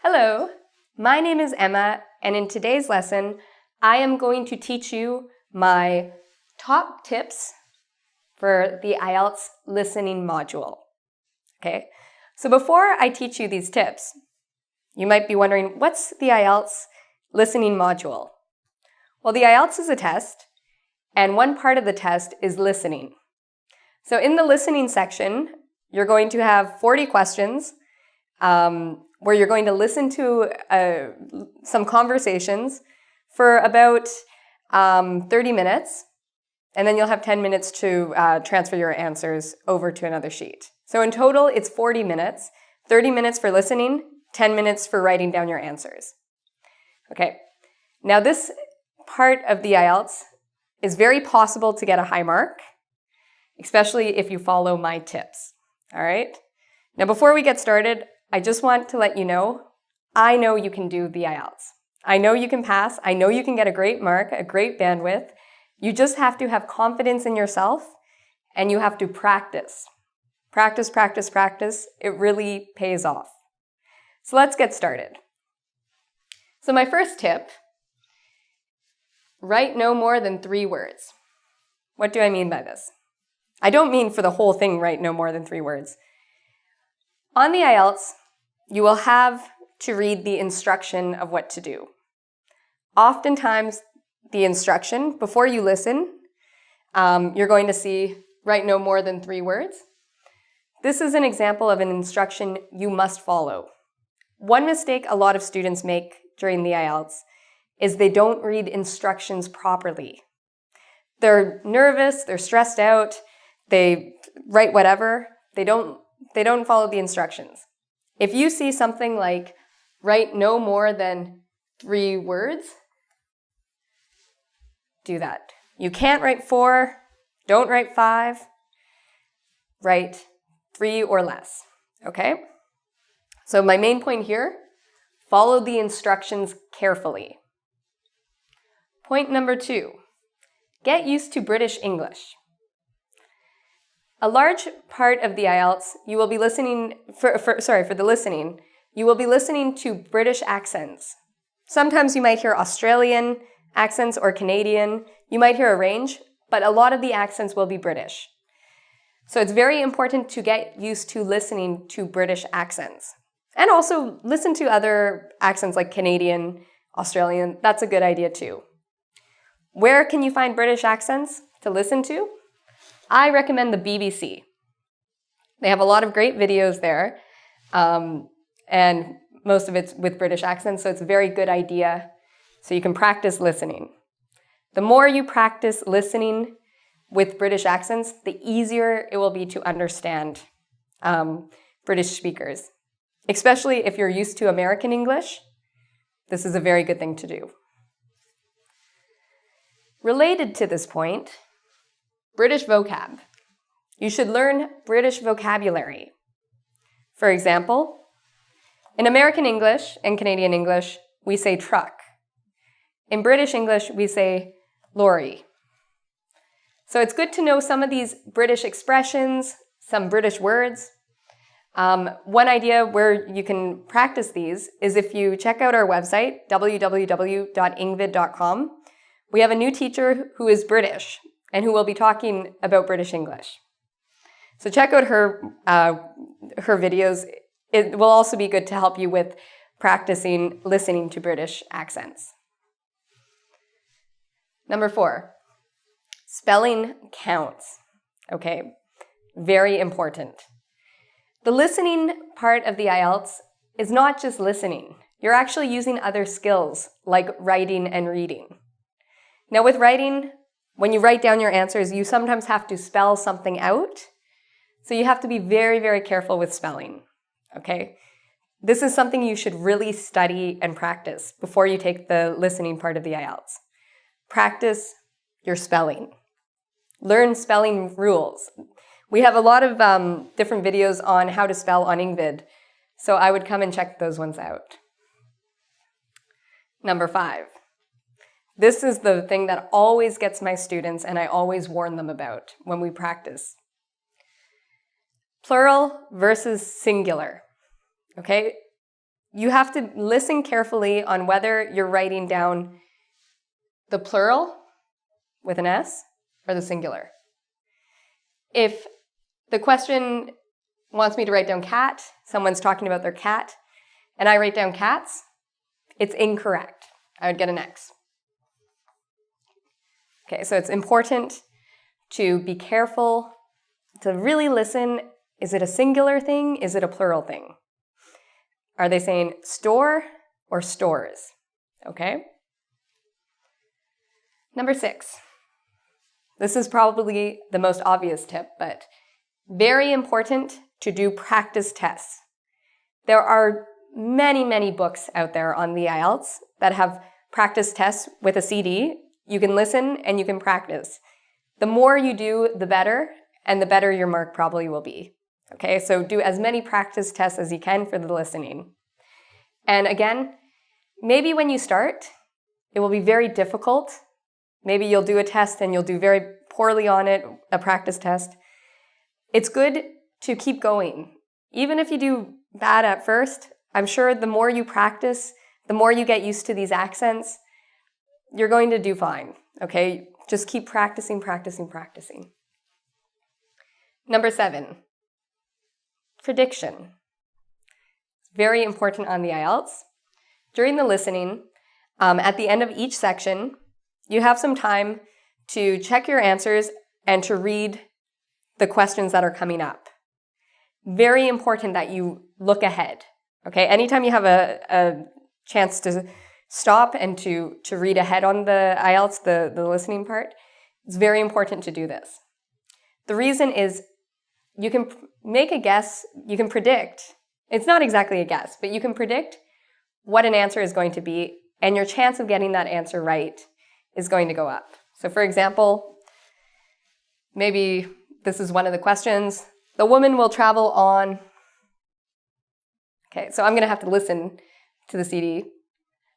Hello, my name is Emma, and in today's lesson, I am going to teach you my top tips for the IELTS listening module. Okay, so before I teach you these tips, you might be wondering, what's the IELTS listening module? Well, the IELTS is a test, and one part of the test is listening. So in the listening section, you're going to have 40 questions where you're going to listen to some conversations for about 30 minutes, and then you'll have 10 minutes to transfer your answers over to another sheet. So in total, it's 40 minutes, 30 minutes for listening, 10 minutes for writing down your answers. Okay, now this part of the IELTS is very possible to get a high mark, especially if you follow my tips, all right? Now before we get started, I just want to let you know, I know you can do the IELTS. I know you can pass. I know you can get a great mark, a great bandwidth. You just have to have confidence in yourself, and you have to practice. Practice, practice, practice. It really pays off. So let's get started. So my first tip, write no more than 3 words. What do I mean by this? I don't mean for the whole thing, write no more than 3 words. On the IELTS, you will have to read the instruction of what to do. Oftentimes, the instruction, before you listen, you're going to see write no more than 3 words. This is an example of an instruction you must follow. One mistake a lot of students make during the IELTS is they don't read instructions properly. They're nervous, they're stressed out, they write whatever, they don't follow the instructions. If you see something like, write no more than 3 words, do that. You can't write 4, don't write 5, write 3 or less, okay? So my main point here, follow the instructions carefully. Point number 2, get used to British English. A large part of the IELTS, you will be listening, for the listening, you will be listening to British accents. Sometimes you might hear Australian accents or Canadian. You might hear a range, but a lot of the accents will be British. So it's very important to get used to listening to British accents. And also listen to other accents like Canadian, Australian. That's a good idea too. Where can you find British accents to listen to? I recommend the BBC. They have a lot of great videos there, and most of it's with British accents, so it's a very good idea. So you can practice listening. The more you practice listening with British accents, the easier it will be to understand British speakers. Especially if you're used to American English, this is a very good thing to do. Related to this point, British vocab. You should learn British vocabulary. For example, in American English and Canadian English, we say truck. In British English, we say lorry. So it's good to know some of these British expressions, some British words. One idea where you can practice these is if you check out our website, www.ingvid.com. We have a new teacher who is British and who will be talking about British English. So check out her videos. It will also be good to help you with practicing listening to British accents. Number 4, spelling counts. Okay, very important. The listening part of the IELTS is not just listening. You're actually using other skills like writing and reading. Now with writing, when you write down your answers, you sometimes have to spell something out. So you have to be very, very careful with spelling, okay? This is something you should really study and practice before you take the listening part of the IELTS. Practice your spelling. Learn spelling rules. We have a lot of different videos on how to spell on Ingvid, so I would come and check those ones out. Number 5. This is the thing that always gets my students, and I always warn them about when we practice. Plural versus singular, okay? you have to listen carefully on whether you're writing down the plural with an S or the singular. If the question wants me to write down cat, someone's talking about their cat, and I write down cats, it's incorrect. I would get an X. Okay, so it's important to be careful, to really listen. Is it a singular thing? Is it a plural thing? Are they saying store or stores? Okay. Number 6. This is probably the most obvious tip, but very important to do practice tests. There are many, many books out there on the IELTS that have practice tests with a CD. You can listen and you can practice. The more you do, the better, and the better your mark probably will be. Okay, so do as many practice tests as you can for the listening. And again, maybe when you start, it will be very difficult. Maybe you'll do a test and you'll do very poorly on it, a practice test. It's good to keep going. Even if you do bad at first, I'm sure the more you practice, the more you get used to these accents, you're going to do fine, okay? Just keep practicing, practicing, practicing. Number 7, prediction. Very important on the IELTS. During the listening, at the end of each section, you have some time to check your answers and to read the questions that are coming up. Very important that you look ahead, okay? Anytime you have a chance to stop and to read ahead on the IELTS, the listening part, it's very important to do this. The reason is you can make a guess, you can predict. It's not exactly a guess, but you can predict what an answer is going to be, and your chance of getting that answer right is going to go up. So for example, maybe this is one of the questions. The woman will travel on... Okay, so I'm going to have to listen to the CD.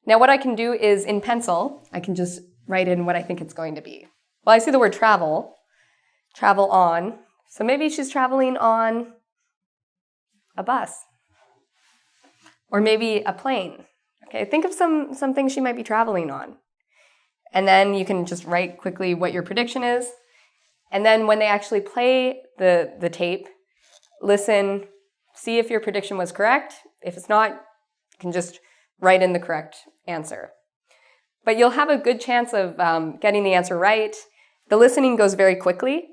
Now what I can do is in pencil, I can just write in what I think it's going to be. Well, I see the word travel on. So maybe she's traveling on a bus. Or maybe a plane. Okay, think of some things she might be traveling on. And then you can just write quickly what your prediction is. And then when they actually play the tape, listen, see if your prediction was correct. If it's not, you can just write in the correct answer. But you'll have a good chance of getting the answer right. The listening goes very quickly,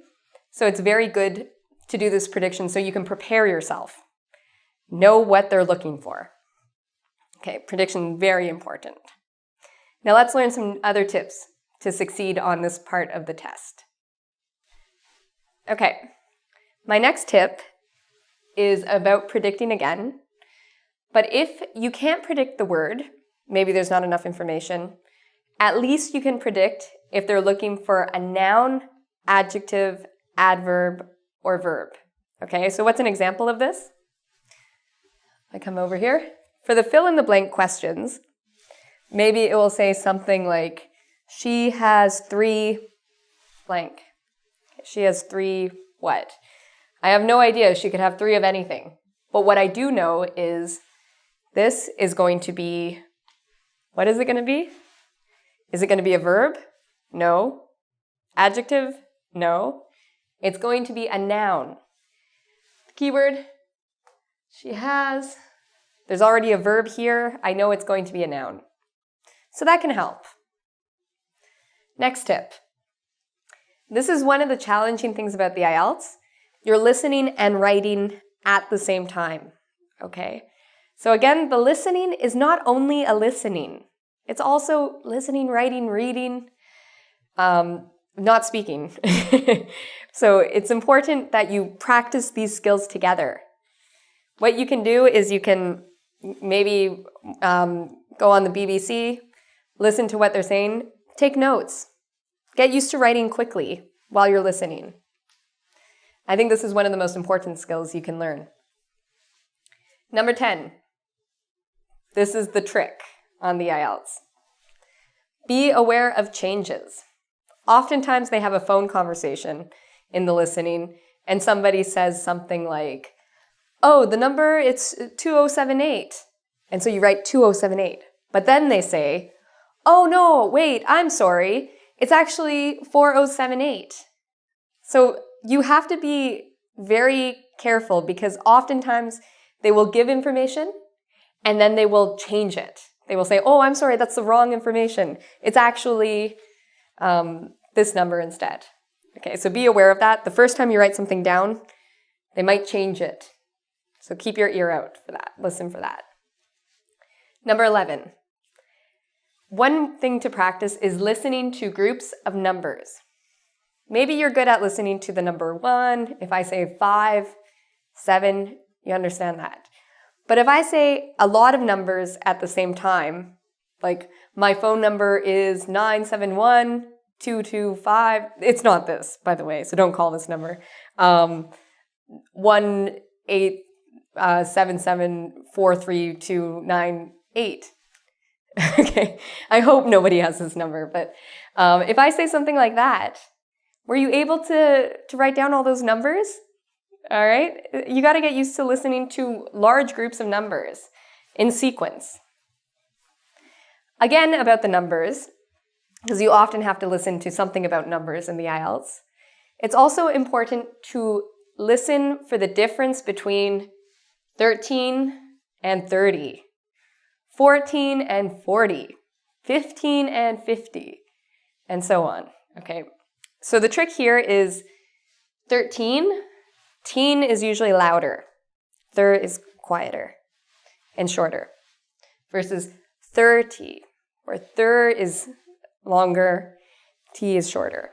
so it's very good to do this prediction so you can prepare yourself. Know what they're looking for. Okay, prediction, very important. Now let's learn some other tips to succeed on this part of the test. Okay, my next tip is about predicting again. But if you can't predict the word, maybe there's not enough information, at least you can predict if they're looking for a noun, adjective, adverb, or verb. Okay, so what's an example of this? I come over here. For the fill-in-the-blank questions, maybe it will say something like, she has 3 blank. She has 3 what? I have no idea. She could have 3 of anything. But what I do know is this is going to be, what is it going to be? Is it going to be a verb? No. Adjective? No. It's going to be a noun. Keyword, she has. There's already a verb here. I know it's going to be a noun. So that can help. Next tip. This is one of the challenging things about the IELTS. You're listening and writing at the same time, okay? So again, the listening is not only a listening. It's also listening, writing, reading, not speaking. So it's important that you practice these skills together. What you can do is you can maybe go on the BBC, listen to what they're saying, take notes. Get used to writing quickly while you're listening. I think this is one of the most important skills you can learn. Number 10. This is the trick on the IELTS. Be aware of changes. Oftentimes they have a phone conversation in the listening and somebody says something like, oh, the number, it's 2078. And so you write 2078. But then they say, oh no, wait, I'm sorry. It's actually 4078. So you have to be very careful because oftentimes they will give information and then they will change it. They will say, oh, I'm sorry, that's the wrong information. It's actually this number instead. Okay, so be aware of that. The first time you write something down, they might change it. So keep your ear out for that. Listen for that. Number 11. One thing to practice is listening to groups of numbers. Maybe you're good at listening to the number 1. If I say 5, 7, you understand that. But if I say a lot of numbers at the same time, like my phone number is 971-225, it's not this, by the way, so don't call this number. 1-877-43298. Okay, I hope nobody has this number, but if I say something like that, were you able to write down all those numbers? All right, you got to get used to listening to large groups of numbers in sequence. Again, about the numbers, because you often have to listen to something about numbers in the IELTS, it's also important to listen for the difference between 13 and 30, 14 and 40, 15 and 50, and so on. Okay, so the trick here is 13. Teen is usually louder. Thir is quieter and shorter. Versus 30, where thir is longer, t is shorter.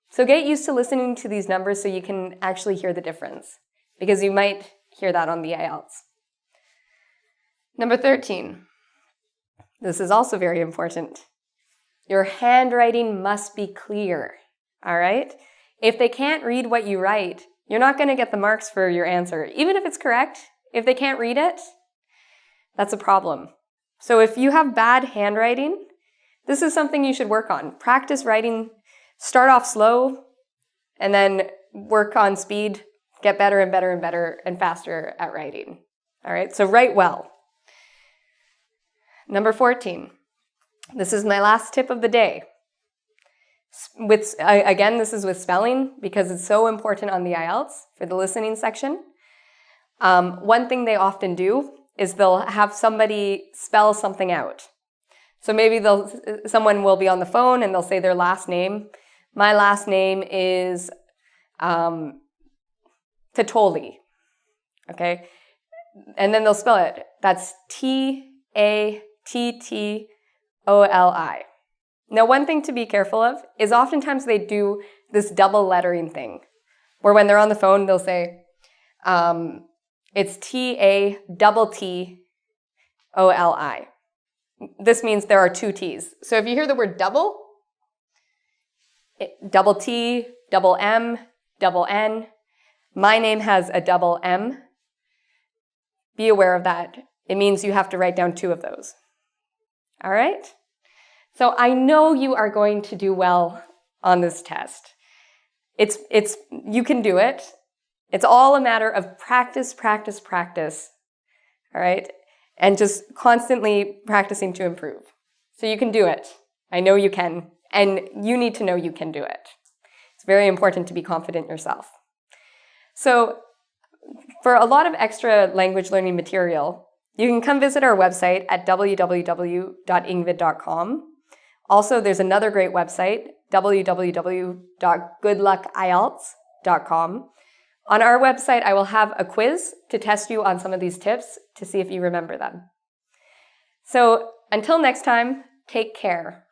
So get used to listening to these numbers so you can actually hear the difference, because you might hear that on the IELTS. Number 13. This is also very important. Your handwriting must be clear, all right? If they can't read what you write, you're not going to get the marks for your answer. Even if it's correct, if they can't read it, that's a problem. So if you have bad handwriting, this is something you should work on. Practice writing, start off slow, and then work on speed, get better and better and better and faster at writing. All right, so write well. Number 14. This is my last tip of the day. Again, this is with spelling because it's so important on the IELTS for the listening section. One thing they often do is they'll have somebody spell something out. So maybe someone will be on the phone and they'll say their last name. My last name is Tatoli, okay? And then they'll spell it. That's T-A-T-T-O-L-I. Now, one thing to be careful of is oftentimes they do this double lettering thing, where when they're on the phone, they'll say, it's T-A-T-T-O-L-I. This means there are two T's. So if you hear the word double, double T, double M, double N, my name has a double M. Be aware of that. It means you have to write down two of those. All right? So I know you are going to do well on this test. You can do it. It's all a matter of practice, practice, practice. All right? And just constantly practicing to improve. So you can do it. I know you can. And you need to know you can do it. It's very important to be confident yourself. So for a lot of extra language learning material, you can come visit our website at www.ingvid.com. Also, there's another great website, www.goodluckielts.com. On our website, I will have a quiz to test you on some of these tips to see if you remember them. So until next time, take care.